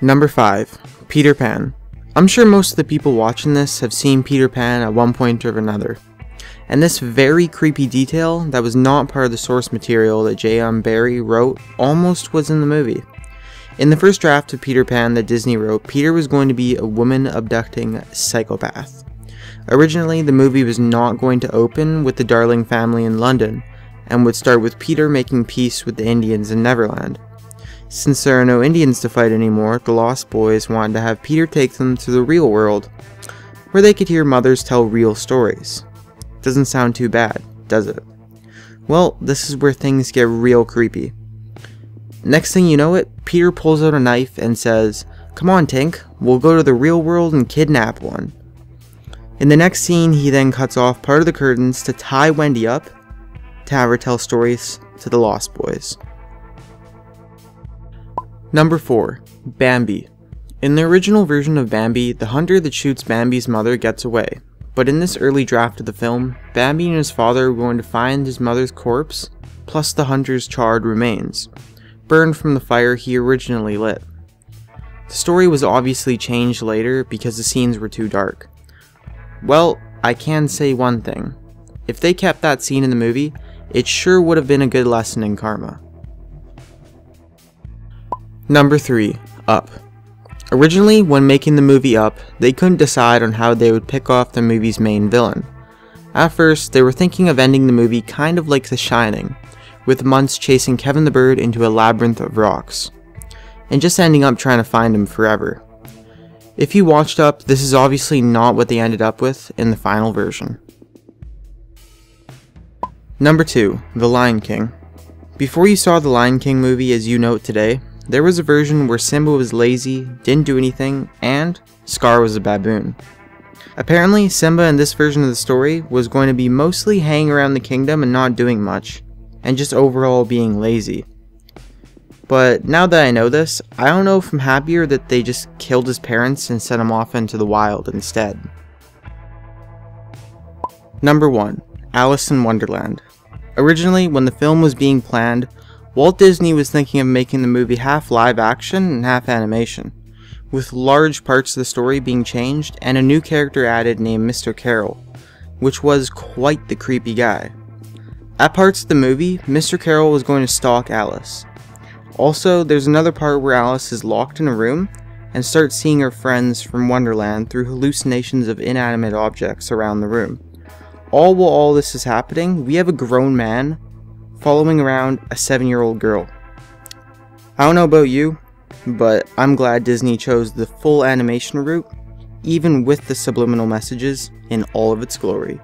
Number 5. Peter Pan. I'm sure most of the people watching this have seen Peter Pan at one point or another. And this very creepy detail that was not part of the source material that J.M. Barrie wrote almost was in the movie. In the first draft of Peter Pan that Disney wrote, Peter was going to be a woman abducting psychopath. Originally, the movie was not going to open with the Darling family in London, and would start with Peter making peace with the Indians in Neverland. Since there are no Indians to fight anymore, the Lost Boys wanted to have Peter take them to the real world, where they could hear mothers tell real stories. Doesn't sound too bad, does it? Well, this is where things get real creepy. Next thing you know it, Peter pulls out a knife and says, "Come on, Tink, we'll go to the real world and kidnap one." In the next scene, he then cuts off part of the curtains to tie Wendy up to have her tell stories to the Lost Boys. Number 4. Bambi. In the original version of Bambi, the hunter that shoots Bambi's mother gets away. But in this early draft of the film, Bambi and his father are going to find his mother's corpse, plus the hunter's charred remains, burned from the fire he originally lit. The story was obviously changed later because the scenes were too dark. Well, I can say one thing. If they kept that scene in the movie, it sure would have been a good lesson in karma. Number 3. Up. Originally, when making the movie Up, they couldn't decide on how they would pick off the movie's main villain. At first, they were thinking of ending the movie kind of like The Shining, with Muntz chasing Kevin the Bird into a labyrinth of rocks, and just ending up trying to find him forever. If you watched Up, this is obviously not what they ended up with in the final version. Number 2. The Lion King. Before you saw the Lion King movie as you know it today, there was a version where Simba was lazy, didn't do anything, and Scar was a baboon. Apparently, Simba in this version of the story was going to be mostly hanging around the kingdom and not doing much, and just overall being lazy. But now that I know this, I don't know if I'm happier that they just killed his parents and sent him off into the wild instead. Number 1. Alice in Wonderland. Originally, when the film was being planned, Walt Disney was thinking of making the movie half live action and half animation, with large parts of the story being changed and a new character added named Mr. Carroll, which was quite the creepy guy. At parts of the movie, Mr. Carroll was going to stalk Alice. Also, there's another part where Alice is locked in a room and starts seeing her friends from Wonderland through hallucinations of inanimate objects around the room. All while all this is happening, we have a grown man following around a 7-year-old girl. I don't know about you, but I'm glad Disney chose the full animation route, even with the subliminal messages in all of its glory.